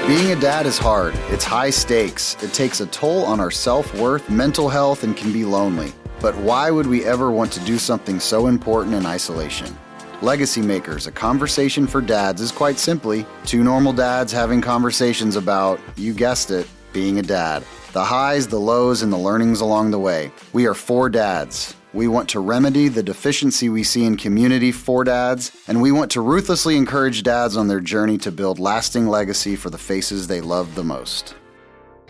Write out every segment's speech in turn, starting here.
Being a dad is hard. It's high stakes. It takes a toll on our self-worth, mental health, and can be lonely. But why would we ever want to do something so important in isolation? Legacy Makers, a conversation for dads, is quite simply two normal dads having conversations about, you guessed it, being a dad. The highs, the lows, and the learnings along the way. We are four dads. We want to remedy the deficiency we see in community for dads, and we want to ruthlessly encourage dads on their journey to build lasting legacy for the faces they love the most.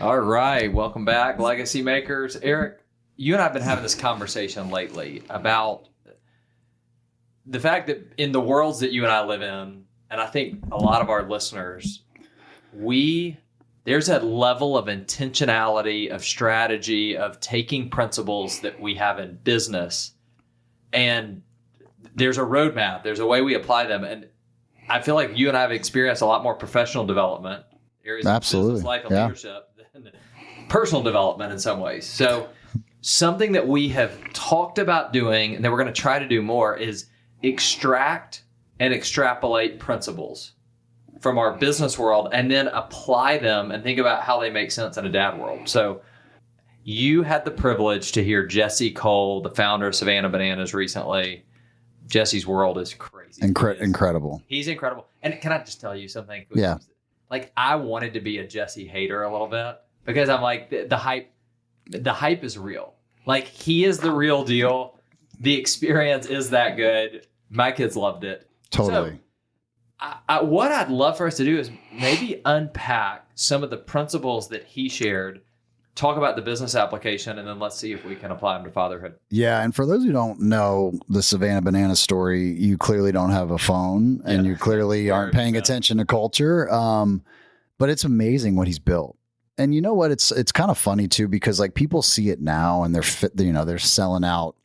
All right, welcome back, Legacy Makers. Eric, you and I have been having this conversation lately about the fact that in the worlds that you and I live in, and I think a lot of our listeners, there's that level of intentionality, of strategy, of taking principles that we have in business, and there's a roadmap, there's a way we apply them. And I feel like you and I have experienced a lot more professional development, areas of business life and leadership, than personal development in some ways. So something that we have talked about doing and that we're going to try to do more is extract and extrapolate principles from our business world and then apply them and think about how they make sense in a dad world. So you had the privilege to hear Jesse Cole, the founder of Savannah Bananas, recently. Jesse's world is crazy. Incredible. He's incredible. And can I just tell you something? Yeah. Like, I wanted to be a Jesse hater a little bit because I'm like, the hype is real. Like, he is the real deal. The experience is that good. My kids loved it. Totally. So, what I'd love for us to do is maybe unpack some of the principles that he shared, talk about the business application, and then let's see if we can apply them to fatherhood. Yeah, and for those who don't know the Savannah Bananas story, you clearly don't have a phone, and you clearly aren't paying attention to culture. But it's amazing what he's built. And you know what? It's kind of funny too, because like people see it now, and they're selling out.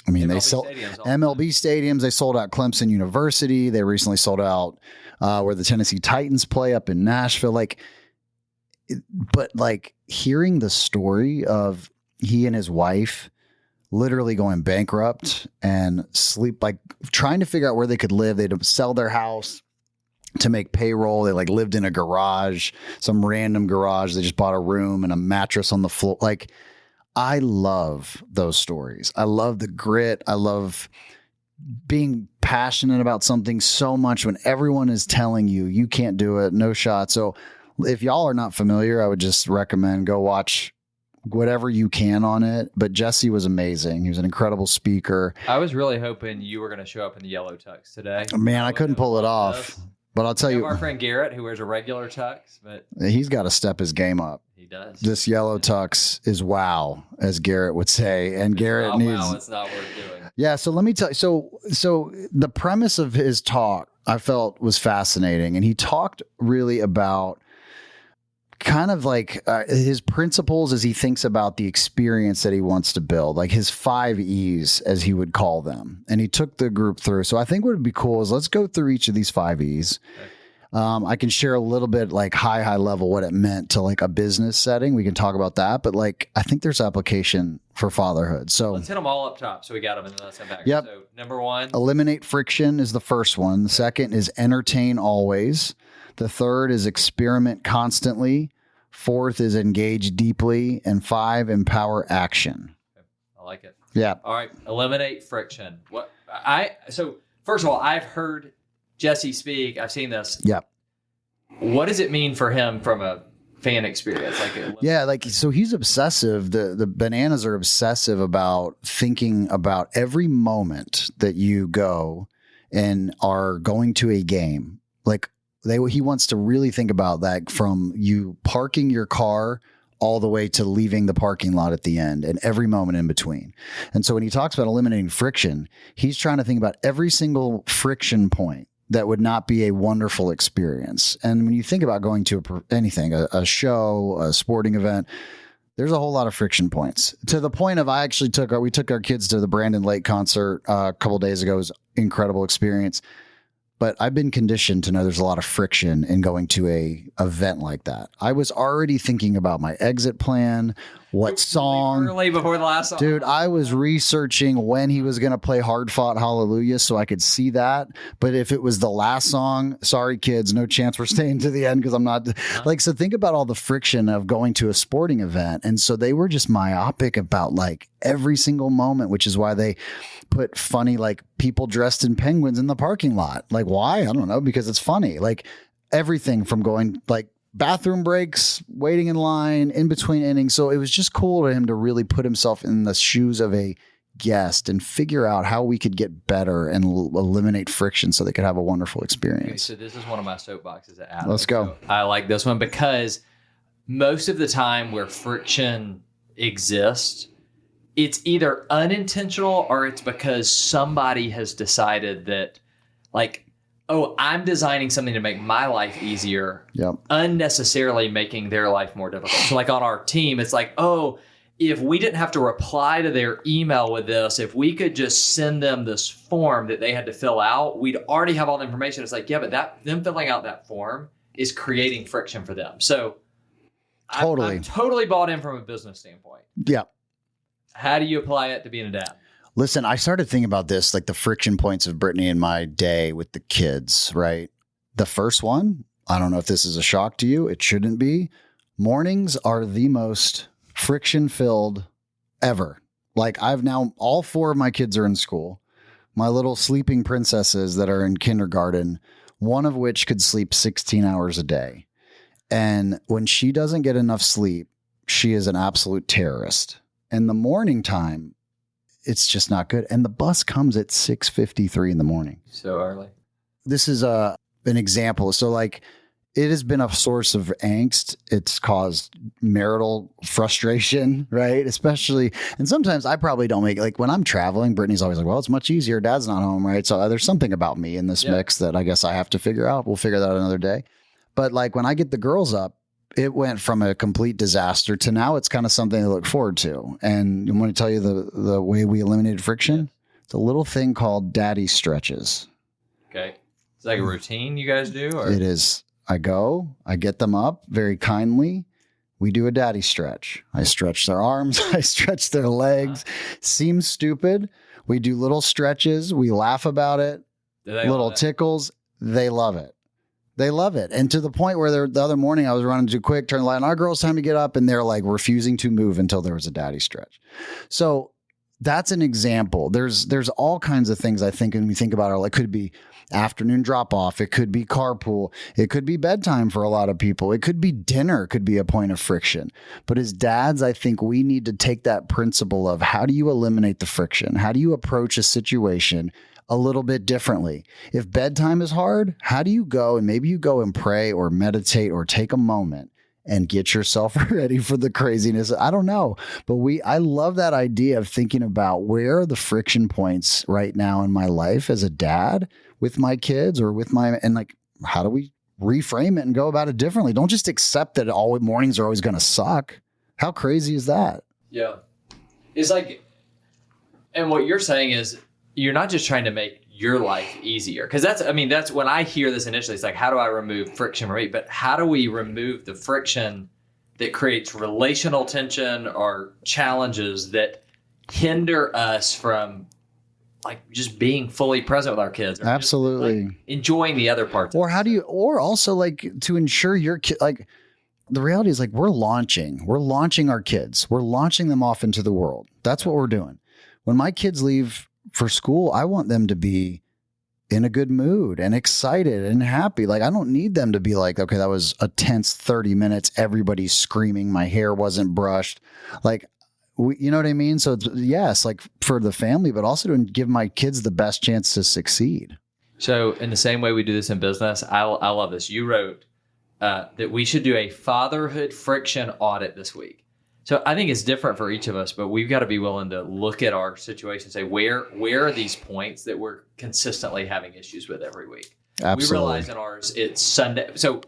I mean, they sell MLB stadiums. They sold out Clemson University. They recently sold out where the Tennessee Titans play up in Nashville. But hearing the story of he and his wife literally going bankrupt and trying to figure out where they could live. They'd sell their house to make payroll. They lived in a garage, some random garage. They just bought a room and a mattress on the floor. I love those stories. I love the grit. I love being passionate about something so much when everyone is telling you can't do it, no shot. So if y'all are not familiar, I would just recommend go watch whatever you can on it. But Jesse was amazing. He was an incredible speaker. I was really hoping you were going to show up in the yellow tux today. Man, I couldn't pull it off. But I'll tell you, our friend Garrett, who wears a regular tux, but he's got to step his game up. He does. This yellow tux is wow, as Garrett would say, and Garrett needs. Wow, it's not worth doing. Yeah, so let me tell you. So the premise of his talk I felt was fascinating, and he talked really about kind of his principles as he thinks about the experience that he wants to build, like his 5 E's, as he would call them. And he took the group through. So I think what would be cool is let's go through each of these 5 E's. Okay. I can share a little bit high level what it meant to a business setting. We can talk about that. But I think there's application for fatherhood. So let's hit them all up top. So we got them and then let's come back. Yep. So number 1. Eliminate friction is the first one. The second is entertain always. The third is experiment constantly. 4th is engage deeply. And 5, empower action. Okay. I like it. Yeah. All right. Eliminate friction. So first of all, I've heard Jesse speak. I've seen this. Yeah. What does it mean for him from a fan experience? So he's obsessive. The Bananas are obsessive about thinking about every moment that you go and are going to a game. He wants to really think about that from you parking your car all the way to leaving the parking lot at the end and every moment in between. And so when he talks about eliminating friction, he's trying to think about every single friction point that would not be a wonderful experience. And when you think about going to anything, a show, a sporting event, there's a whole lot of friction points, to the point of we took our kids to the Brandon Lake concert a couple of days ago. It was an incredible experience. But I've been conditioned to know there's a lot of friction in going to a event like that. I was already thinking about my exit plan, what song. Early before the last song. Dude, I was researching when he was going to play Hard Fought Hallelujah so I could see that. But if it was the last song, sorry, kids, no chance we're staying to the end because I'm not. Like, so think about all the friction of going to a sporting event. And so they were just myopic about like every single moment, which is why they put funny, like people dressed in penguins in the parking lot. Like, why? I don't know, because it's funny. Like everything from going like bathroom breaks, waiting in line, in between innings. So it was just cool to him to really put himself in the shoes of a guest and figure out how we could get better and eliminate friction so they could have a wonderful experience. Okay, so this is one of my soapboxes at Adam. Let's go. So I like this one because most of the time where friction exists, it's either unintentional or it's because somebody has decided that like, oh, I'm designing something to make my life easier, unnecessarily making their life more difficult. So like on our team, it's like, oh, if we didn't have to reply to their email with this, if we could just send them this form that they had to fill out, we'd already have all the information. It's like, yeah, but them filling out that form is creating friction for them. So I'm totally bought in from a business standpoint. Yeah. How do you apply it to being a dad? Listen, I started thinking about this, like the friction points of Brittany in my day with the kids, right? The first one, I don't know if this is a shock to you. It shouldn't be. Mornings are the most friction filled ever. Like I've now, all 4 of my kids are in school. My little sleeping princesses that are in kindergarten, one of which could sleep 16 hours a day. And when she doesn't get enough sleep, she is an absolute terrorist. And the morning time, it's just not good. And the bus comes at 6:53 in the morning. So early. This is an example. So like it has been a source of angst. It's caused marital frustration, right? Especially, and sometimes I probably don't make, like when I'm traveling, Brittany's always like, well, it's much easier. Dad's not home, right? So there's something about me in this mix that I guess I have to figure out. We'll figure that out another day. But like when I get the girls up, it went from a complete disaster to now it's kind of something to look forward to. And I want to tell you the way we eliminated friction. It's a little thing called daddy stretches. Okay. It's like a routine you guys do? Or? It is. I get them up very kindly. We do a daddy stretch. I stretch their arms. I stretch their legs. Seems stupid. We do little stretches. We laugh about it. Little tickles. They love it. They love it. And to the point where the other morning I was running too quick, turned the light on, our girls, time to get up. And they're like refusing to move until there was a daddy stretch. So that's an example. There's all kinds of things I think when we think about it, like could be afternoon drop off. It could be carpool. It could be bedtime for a lot of people. It could be dinner, could be a point of friction. But as dads, I think we need to take that principle of how do you eliminate the friction? How do you approach a situation a little bit differently? If bedtime is hard, how do you go and maybe you go and pray or meditate or take a moment and get yourself ready for the craziness? I don't know, but I love that idea of thinking about where are the friction points right now in my life as a dad with my kids or with and like, how do we reframe it and go about it differently? Don't just accept that all mornings are always going to suck. How crazy is that? Yeah. It's like, and what you're saying is, you're not just trying to make your life easier. Because that's when I hear this initially, it's like, how do I remove friction from me? But how do we remove the friction that creates relational tension or challenges that hinder us from like just being fully present with our kids? Or absolutely. Just, like, enjoying the other parts. Or how do you, or also like to ensure your kid, like the reality is like we're launching our kids. We're launching them off into the world. That's what we're doing. When my kids leave for school, I want them to be in a good mood and excited and happy. Like I don't need them to be like, okay, that was a tense 30 minutes. Everybody's screaming. My hair wasn't brushed. Like, you know what I mean? So yes, like for the family, but also to give my kids the best chance to succeed. So in the same way we do this in business, I love this. You wrote that we should do a fatherhood friction audit this week. So I think it's different for each of us, but we've got to be willing to look at our situation and say, where are these points that we're consistently having issues with every week? Absolutely. We realize in ours, it's Sunday. So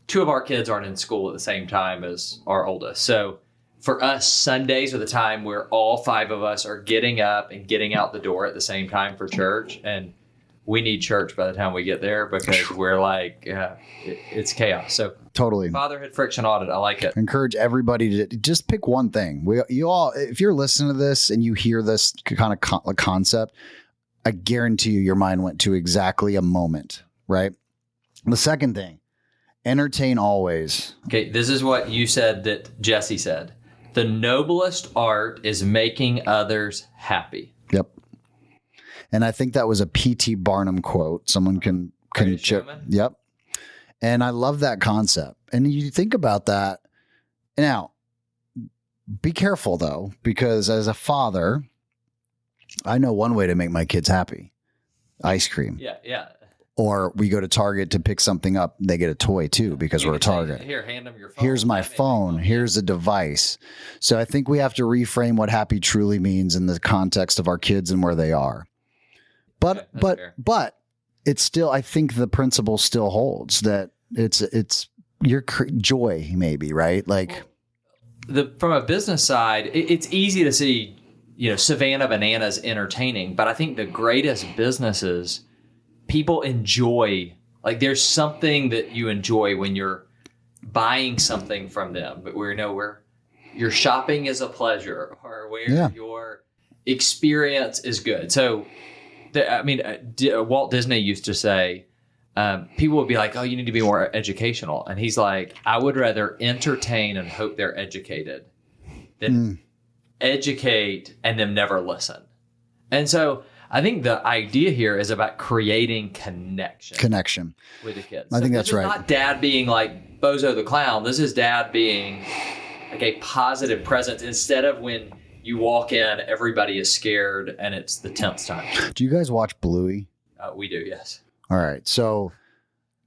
2 of our kids aren't in school at the same time as our oldest. So for us, Sundays are the time where all 5 of us are getting up and getting out the door at the same time for church. And we need church by the time we get there because we're like, it's chaos. So totally. Fatherhood friction audit. I like it. Encourage everybody to just pick one thing. You all, if you're listening to this and you hear this kind of concept, I guarantee you your mind went to exactly a moment, right? The second thing, entertain always. Okay, this is what you said that Jesse said. The noblest art is making others happy. Yep. And I think that was a P.T. Barnum quote. Someone can chip. Yep. And I love that concept. And you think about that. Now, be careful though, because as a father, I know one way to make my kids happy. Ice cream. Yeah. Or we go to Target to pick something up. They get a toy too because we're a Target. Here, hand them your phone. Here's my phone. Here's a device. So I think we have to reframe what happy truly means in the context of our kids and where they are. But it's still, I think the principle still holds that it's your joy maybe, right? Like from a business side, it's easy to see, Savannah Bananas entertaining, but I think the greatest businesses, people enjoy, like there's something that you enjoy when you're buying something from them, but where your shopping is a pleasure or where your experience is good. So, Walt Disney used to say, people would be like, oh, you need to be more educational. And he's like, I would rather entertain and hope they're educated than educate and them never listen. And so I think the idea here is about creating connection with the kids. I think that's right. This is not dad being like Bozo the Clown. This is dad being like a positive presence instead of when you walk in, everybody is scared and it's the 10th time. Do you guys watch Bluey? We do, yes. All right. So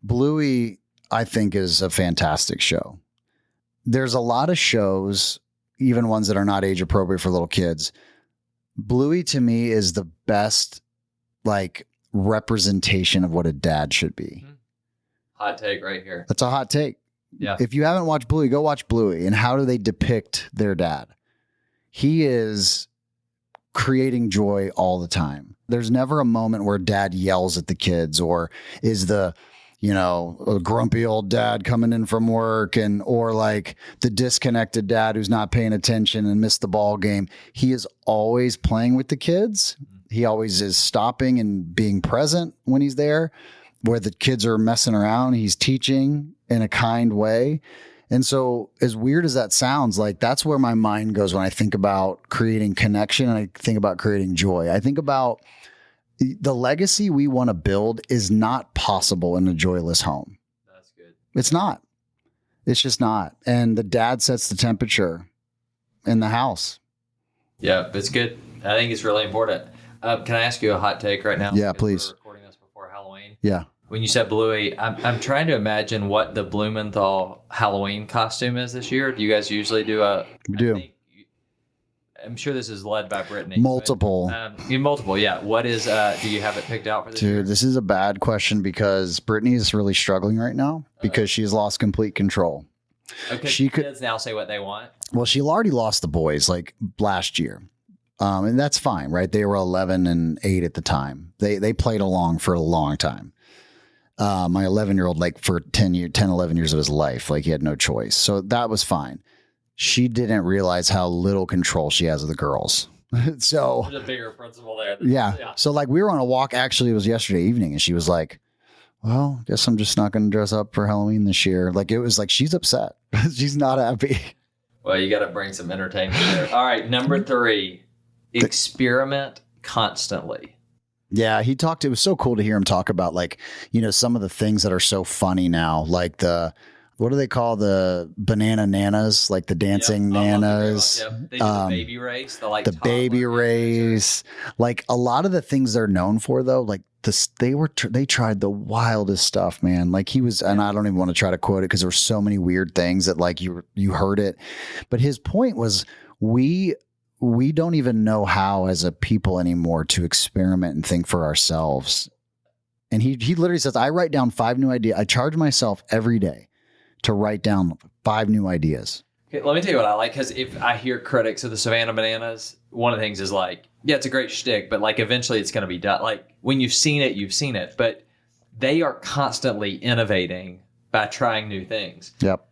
Bluey, I think, is a fantastic show. There's a lot of shows, even ones that are not age appropriate for little kids. Bluey to me is the best representation of what a dad should be. Hot take right here. That's a hot take. Yeah. If you haven't watched Bluey, go watch Bluey. And how do they depict their dad? He is creating joy all the time. There's never a moment where dad yells at the kids or is a grumpy old dad coming in from work or like the disconnected dad who's not paying attention and missed the ball game. He is always playing with the kids. He always is stopping and being present when he's there. Where the kids are messing around, he's teaching in a kind way. And so as weird as that sounds, like that's where my mind goes when I think about creating connection and I think about creating joy. I think about the legacy we want to build is not possible in a joyless home. That's good. It's not. It's just not. And the dad sets the temperature in the house. Yeah, it's good. I think it's really important. Can I ask you a hot take right now? Yeah, please. We're recording this before Halloween. Yeah. When you said Bluey, I'm trying to imagine what the Blumenthal Halloween costume is this year. Do you guys usually do We do. I'm sure this is led by Brittany. Multiple. Multiple, yeah. What is, do you have it picked out for this year? Dude, this is a bad question because Brittany is really struggling right now because she's lost complete control. Okay, kids now say what they want. Well, she already lost the boys like last year. And that's fine, right? They were 11 and 8 at the time. They played along for a long time. My 11-year-old, for 10, 11 years of his life, he had no choice. So that was fine. She didn't realize how little control she has of the girls. So there's a bigger principle there. Yeah. So we were on a walk. Actually, it was yesterday evening. And she was like, well, I guess I'm just not going to dress up for Halloween this year. It was like, she's upset. She's not happy. Well, you got to bring some entertainment there. All right. Number 3, experiment constantly. Yeah, it was so cool to hear him talk about some of the things that are so funny now, like what do they call the banana nanas, like the dancing nanas? They do the baby race, the baby race. A lot of the things they're known for though, they tried the wildest stuff, man. He was, and I don't even want to try to quote it because there were so many weird things that you heard it, but his point was we don't even know how as a people anymore to experiment and think for ourselves. And he literally says, I write down 5 new ideas. I charge myself every day to write down 5 new ideas. Okay, let me tell you what I like, because if I hear critics of the Savannah Bananas, one of the things is like, yeah, it's a great shtick, but like eventually it's going to be done. Like when you've seen it, you've seen it. But they are constantly innovating by trying new things. Yep.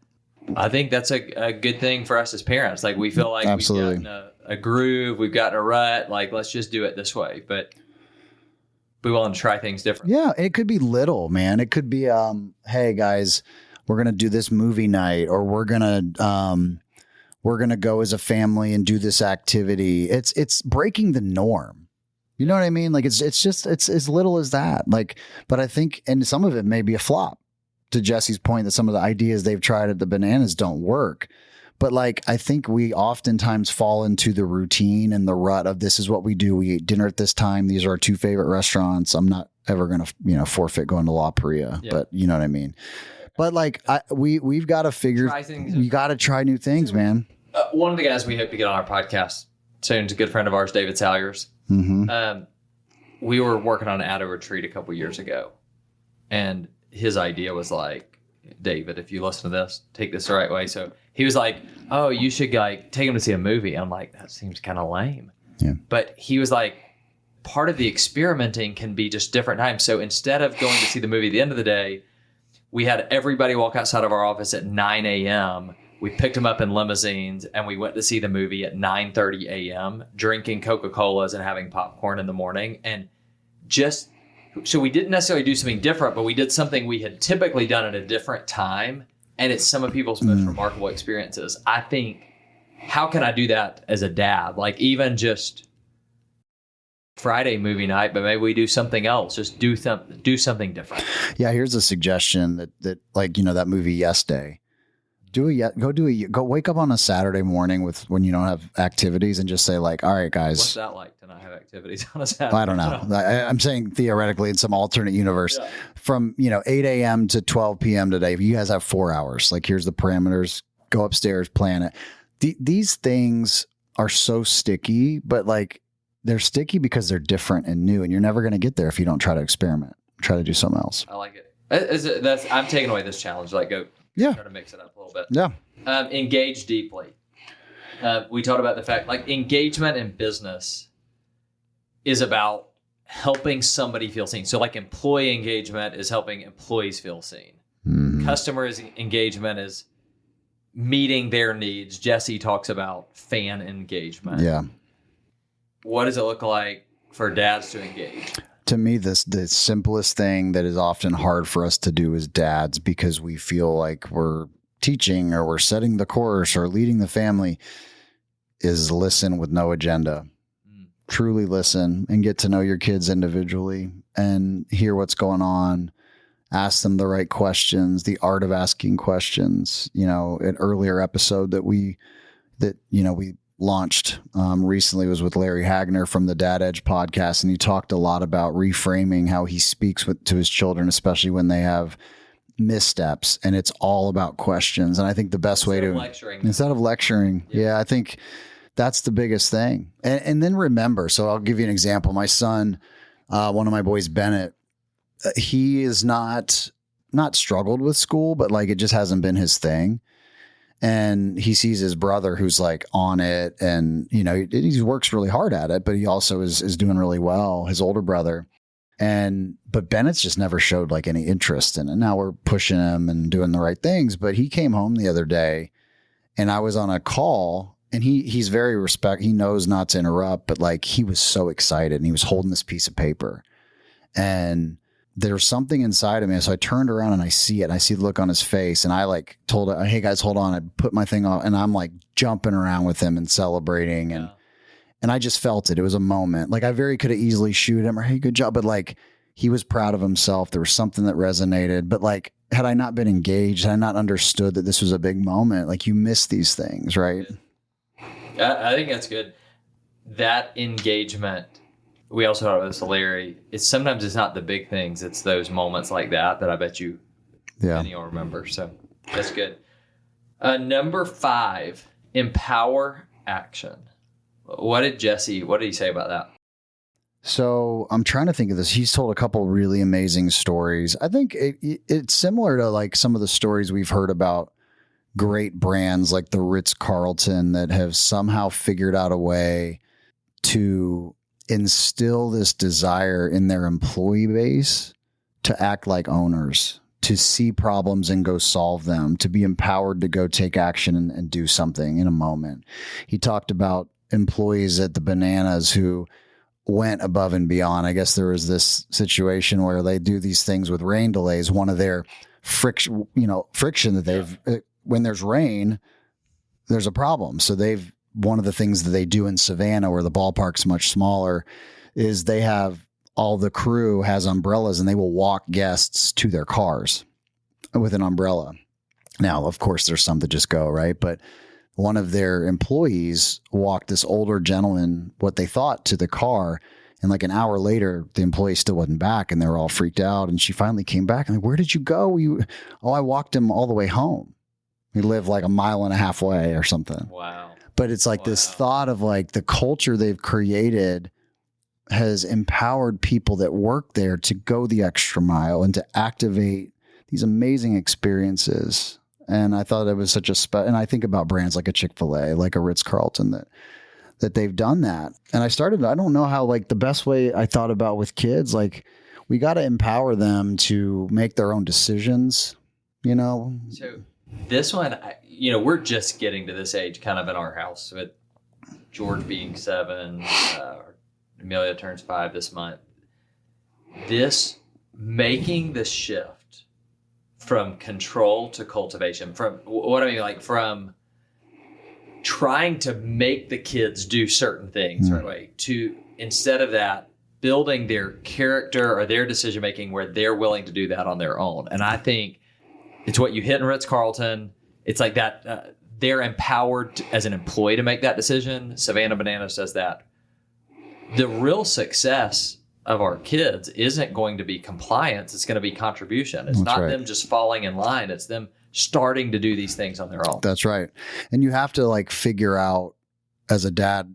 I think that's a good thing for us as parents. Like we feel like Absolutely. we've gotten a groove, we've gotten a rut. Like let's just do it this way. But we want to try things different. Yeah, it could be little, man. It could be, hey guys, we're gonna do this movie night, or we're gonna go as a family and do this activity. It's breaking the norm. You know what I mean? Like it's as little as that. Like, but I think, and some of it may be a flop. To Jesse's point, that some of the ideas they've tried at the Bananas don't work. But like, I think we oftentimes fall into the routine and the rut of this is what we do. We eat dinner at this time. These are our two favorite restaurants. I'm not ever going to, forfeit going to La Paria, but you know what I mean? But like, we've got to figure, you got to try new things, man. One of the guys we hope to get on our podcast soon is a good friend of ours, David Salyers. Mm-hmm. We were working on an Addo retreat a couple years ago, and his idea was like, David, if you listen to this, take this the right way. So he was like, oh, you should like take him to see a movie. I'm like, that seems kind of lame. Yeah. But he was like, part of the experimenting can be just different times. So instead of going to see the movie at the end of the day, we had everybody walk outside of our office at 9 a.m. We picked them up in limousines and we went to see the movie at 9:30 a.m., drinking Coca-Colas and having popcorn in the morning. And so we didn't necessarily do something different, but we did something we had typically done at a different time. And it's some of people's most remarkable experiences. I think, how can I do that as a dad? Like even just Friday movie night, but maybe we do something else. Just do something different. Yeah. Here's a suggestion that like, that movie Yes Day. Go wake up on a Saturday morning when you don't have activities and just say like, all right, guys. What's that like to not have activities on a Saturday? I don't know. I'm saying theoretically in some alternate universe from, 8 a.m. to 12 p.m. today, if you guys have 4 hours, like here's the parameters, go upstairs, plan it. These things are so sticky, but like they're sticky because they're different and new, and you're never going to get there if you don't try to experiment, try to do something else. I like it. I'm taking away this challenge. Like go. Yeah. Try to mix it up a little bit. Yeah. Engage deeply. We talked about the fact like engagement in business is about helping somebody feel seen. So like employee engagement is helping employees feel seen. Mm-hmm. Customers engagement is meeting their needs. Jesse talks about fan engagement. Yeah. What does it look like for dads to engage? To me, the simplest thing that is often hard for us to do as dads, because we feel like we're teaching or we're setting the course or leading the family, is listen with no agenda. Truly listen and get to know your kids individually and hear what's going on. Ask them the right questions, the art of asking questions. An earlier episode that we launched recently was with Larry Hagner from the Dad Edge podcast, and he talked a lot about reframing how he speaks to his children, especially when they have missteps, and it's all about questions. And I think the best way to instead of lecturing, I think that's the biggest thing. And then remember. So I'll give you an example. My son, one of my boys, Bennett, he is not struggled with school, but like it just hasn't been his thing. And he sees his brother who's like on it, and he works really hard at it, but he also is doing really well, his older brother. But Bennett's just never showed like any interest in it. Now we're pushing him and doing the right things, but he came home the other day and I was on a call, and he's very he knows not to interrupt, but like he was so excited and he was holding this piece of paper, and there's something inside of me. So I turned around and I see it. And I see the look on his face. And I like told him, hey guys, hold on. I put my thing on, and I'm like jumping around with him and celebrating. And I just felt it. It was a moment. Like I could have easily shoot him or, hey, good job. But like he was proud of himself. There was something that resonated. But like, had I not been engaged, had I not understood that this was a big moment, like you miss these things, right? I think that's good. That engagement. We also talked about this with Larry. Sometimes it's not the big things. It's those moments like that I bet you many will remember. So that's good. Number 5, empower action. What did he say about that? So I'm trying to think of this. He's told a couple really amazing stories. I think it's similar to like some of the stories we've heard about great brands like the Ritz-Carlton that have somehow figured out a way to instill this desire in their employee base to act like owners, to see problems and go solve them, to be empowered to go take action and do something in a moment. He talked about employees at the Bananas who went above and beyond. I guess there was this situation where they do these things with rain delays. One of their friction that they've, when there's rain, there's a problem. So one of the things that they do in Savannah, where the ballpark's much smaller, is they have all the crew has umbrellas and they will walk guests to their cars with an umbrella. Now, of course, there's some that just go, right? But one of their employees walked this older gentleman, what they thought, to the car. And like an hour later, the employee still wasn't back and they were all freaked out. And she finally came back and like, where did you go? I walked him all the way home. We live like a mile and a half away or something. Wow. But it's like this thought of like the culture they've created has empowered people that work there to go the extra mile and to activate these amazing experiences. And I thought it was such and I think about brands like a Chick-fil-A, like a Ritz-Carlton that they've done that. And I don't know how, like the best way I thought about with kids, like we got to empower them to make their own decisions, So this one, we're just getting to this age kind of in our house with George being 7, Amelia turns 5 this month. This making the shift from control to cultivation, from what I mean, like from trying to make the kids do certain things right away to, instead of that, building their character or their decision making where they're willing to do that on their own. And I think it's what you hit in Ritz-Carlton. It's like that. They're empowered as an employee to make that decision. Savannah Bananas does that. The real success of our kids isn't going to be compliance. It's going to be contribution. It's That's not right. them just falling in line. It's them starting to do these things on their own. That's right. And you have to like figure out as a dad,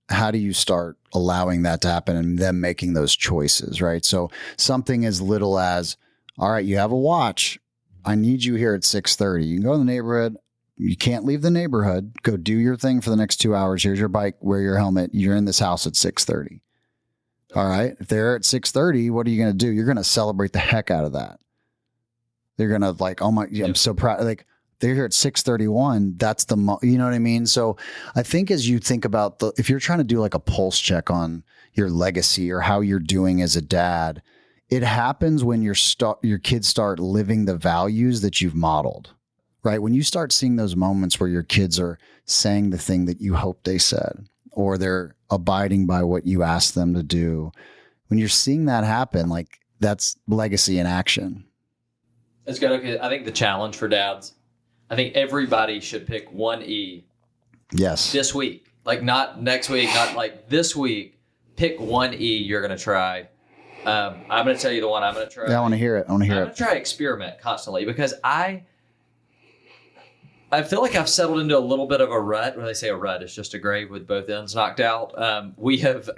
how do you start allowing that to happen and them making those choices, right? So something as little as, all right, you have a watch. I need you here at 6:30. You can go in the neighborhood. You can't leave the neighborhood. Go do your thing for the next 2 hours. Here's your bike. Wear your helmet. You're in this house at 6:30. All right. If they're at 6:30, what are you going to do? You're going to celebrate the heck out of that. They're going to like, oh my, I'm so proud. Like they're here at 6:31. That's you know what I mean? So I think as you think about if you're trying to do like a pulse check on your legacy or how you're doing as a dad, it happens when your kids start living the values that you've modeled, right? When you start seeing those moments where your kids are saying the thing that you hope they said, or they're abiding by what you asked them to do. When you're seeing that happen, like that's legacy in action. That's good. Okay. I think the challenge for dads, I think everybody should pick one E. Yes. This week. Like not next week, not like this week. Pick one E you're going to try. I'm going to tell you the one I'm going to try. Yeah, I want to hear it. I'm going to try experiment constantly because I feel like I've settled into a little bit of a rut. When they say a rut, it's just a grave with both ends knocked out. We have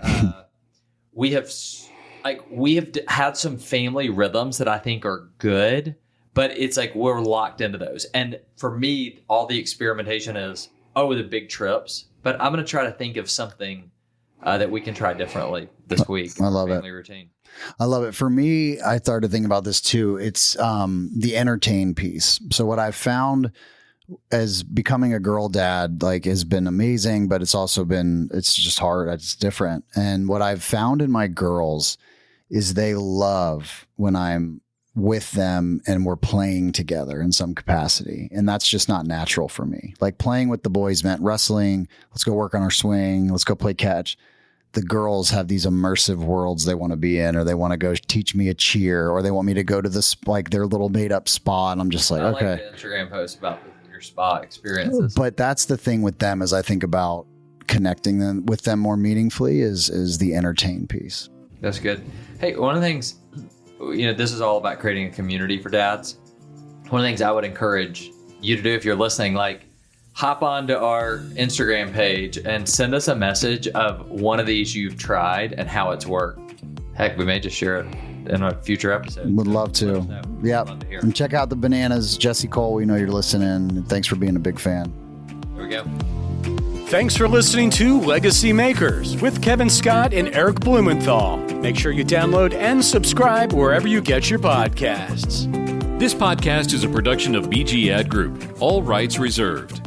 had some family rhythms that I think are good, but it's like we're locked into those. And for me, all the experimentation is, the big trips. But I'm going to try to think of something that we can try differently this week. I love family routine. I love it. For me, I started thinking about this too. It's the entertain piece. So what I've found as becoming a girl dad, like, has been amazing, but it's just hard. It's different. And what I've found in my girls is they love when I'm with them and we're playing together in some capacity. And that's just not natural for me. Like playing with the boys meant wrestling. Let's go work on our swing. Let's go play catch. The girls have these immersive worlds they want to be in, or they want to go teach me a cheer, or they want me to go to this, like their little made up spa. And I'm just like, okay. I like the Instagram post about your spa experiences. But that's the thing with them, as I think about connecting them with them more meaningfully, is the entertain piece. That's good. Hey, one of the things, this is all about creating a community for dads. One of the things I would encourage you to do if you're listening, like hop onto our Instagram page and send us a message of one of these you've tried and how it's worked. Heck, we may just share it in a future episode. Would love to. Yeah. And check out the Bananas. Jesse Cole, we know you're listening. Thanks for being a big fan. There we go. Thanks for listening to Legacy Makers with Kevin Scott and Eric Blumenthal. Make sure you download and subscribe wherever you get your podcasts. This podcast is a production of BG Ad Group. All rights reserved.